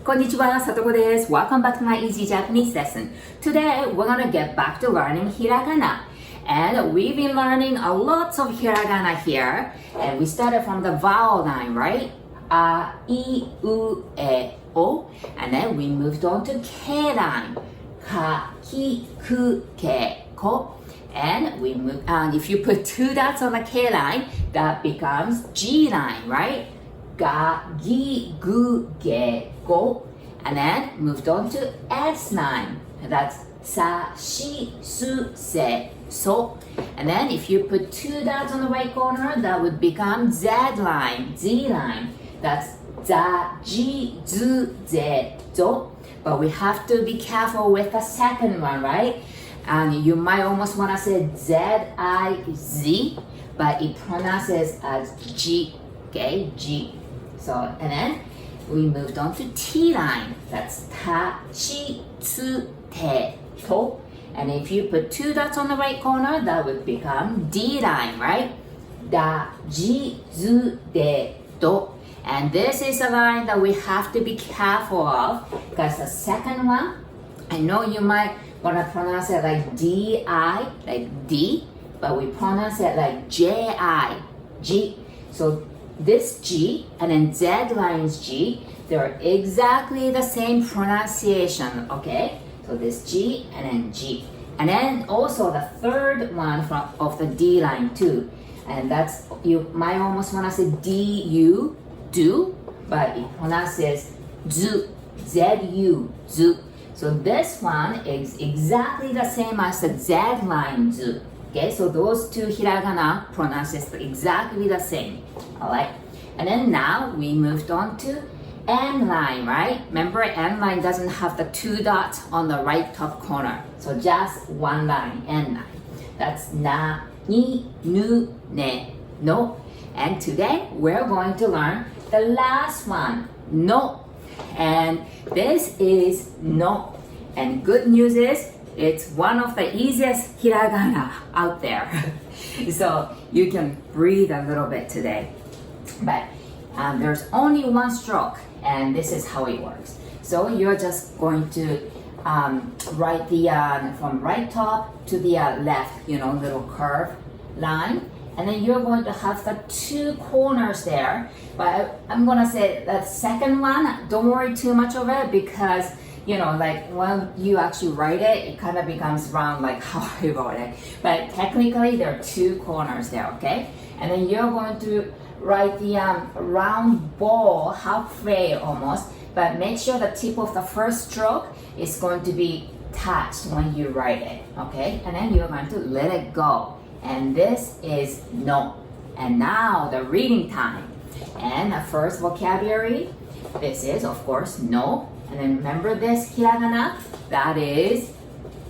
Konnichiwa, Satoko desu. Welcome back to my easy Japanese lesson. Today, we're gonna get back to learning hiragana. And we've been learning a lot of hiragana here. And we started from the vowel line, right? A, I, U, E, O. And then we moved on to K line. Ka, ki, ku, ke, ko. And we move, and if you put two dots on the K line, that becomes G line, right? Ga, gi, gu, ge, go. And then moved on to S line. That's sa, shi, su, se, so. And then if you put two dots on the right corner, that would become Z line, Z line. That's za, ji, zu, ze, zo. But we have to be careful with the second one, right? And you might almost want to say Z-I-Z, but it pronounces as G, okay, G. So, and then we moved on to T line. That's ta, chi, tsu, te, to. And if you put two dots on the right corner, that would become D line, right? Da, ji, zu, de, do. And this is a line that we have to be careful of, because the second one, I know you might want to pronounce it like D-I, like D, but we pronounce it like J-I, G. So this G and then Z line's G, they're exactly the same pronunciation, okay? So this G and then G. And then also the third one of the D line too. And that's, you might almost want to say D-U, do, but it pronounces zu, Z-U, zu. So this one is exactly the same as the Z line zu. Okay, so those two hiragana pronounces exactly the same. Alright. And then now we moved on to N line, right? Remember N line doesn't have the two dots on the right top corner. So just one line, N line. That's na, ni, nu, ne, no. And today we're going to learn the last one, no. And this is no. And good news is it's one of the easiest hiragana out there. So you can breathe a little bit today. But there's only one stroke, and this is how it works. So you're just going to write the from right top to the left, little curve line. And then you're going to have the two corners there. But I'm going to say the second one, don't worry too much of it, because, like when you actually write it, it kind of becomes round like how I wrote it. But technically, there are two corners there, okay? And then you're going to write the round ball, halfway almost, but make sure the tip of the first stroke is going to be touched when you write it, okay? And then you're going to let it go. And this is no. And now the reading time. And the first vocabulary, this is of course no. And then remember this hiragana, that is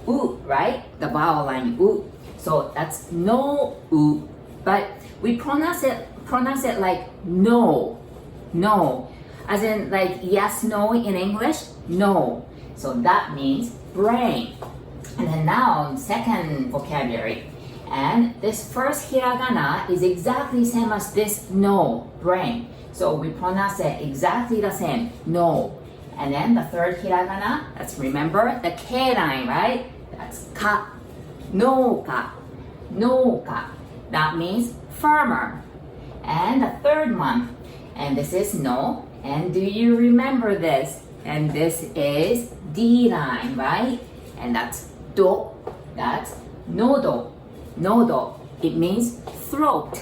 u, right? The vowel line u. So that's no u. But we pronounce it like no, no. As in like yes, no in English, no. So that means brain. And then now second vocabulary. And this first hiragana is exactly the same as this no, brain. So we pronounce it exactly the same, no. And then the third hiragana, let's remember the K line, right? That's ka, no ka, no ka. That means firmer. And the third one, and this is no. And do you remember this? And this is D line, right? And that's do, that's nodo. Nodo, it means throat.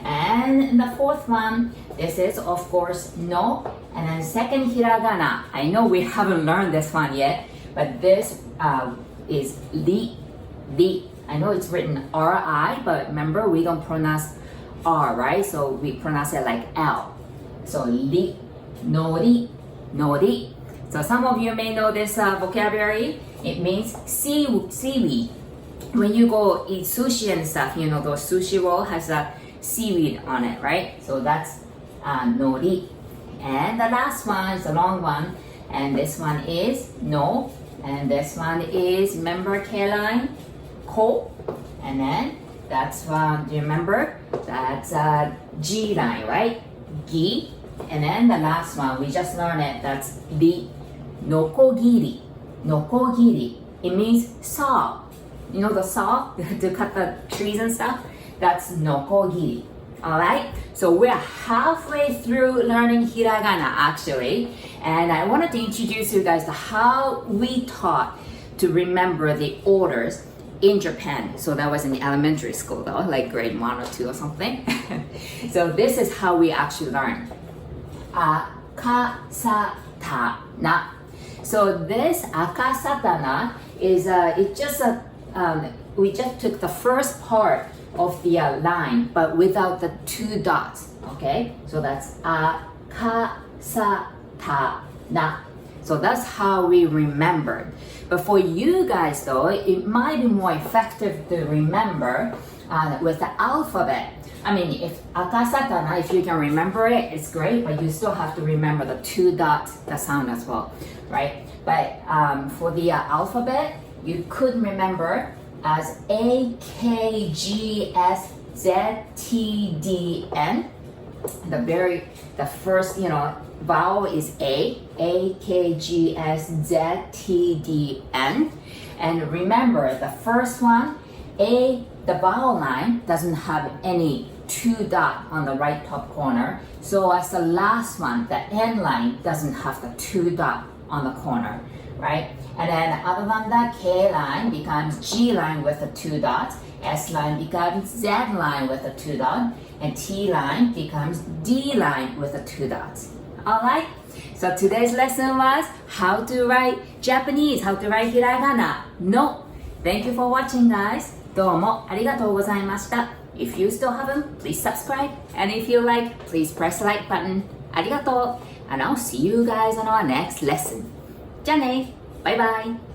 And the fourth one, this is of course no. And then second hiragana, I know we haven't learned this one yet, but this is li, li. I know it's written R-I, but remember we don't pronounce R, right? So we pronounce it like L. So li, nori, nori. So some of you may know this vocabulary. It means seaweed. When you go eat sushi and stuff, those sushi roll has a seaweed on it, right? So that's nori. And the last one is a long one, and this one is no, and this one is, remember K line, ko, and then that's do you remember? That's G line, right? Gi, And then the last one, we just learned it, that's the nokogiri. Nokogiri. It means saw. You know the saw to cut the trees and stuff? That's nokogiri. Alright? So we're halfway through learning hiragana actually. And I wanted to introduce you guys to how we taught to remember the orders in Japan. So that was in elementary school though, like grade 1 or 2 or something. So this is how we actually learn. Akasatana. So this akasatana is we just took the first part of the line but without the 2 dots. Okay, so that's akasatana. So that's how we remembered. But for you guys though, it might be more effective to remember with the alphabet. I mean, if akasatana, if you can remember it, it's great, but you still have to remember the 2 dots, the sound as well, right? But for the alphabet, you could remember as AKGSZTDN. The first, vowel is AKGSZTDN. And remember, the first one, the vowel line doesn't have any 2 dot on the right top corner. So as the last one, the N line doesn't have the 2 dot on the corner, right? And then other than that, K line becomes G line with the 2 dots, S line becomes Z line with the 2 dot, and T line becomes D line with the 2 dots. Alright? So today's lesson was how to write Japanese, how to write hiragana. No. Thank you for watching, guys. どうもありがとうございました。If you still haven't, please subscribe. And if you like, please press the like button. ありがとう。And I'll see you guys on our next lesson. じゃあね。バイバイ。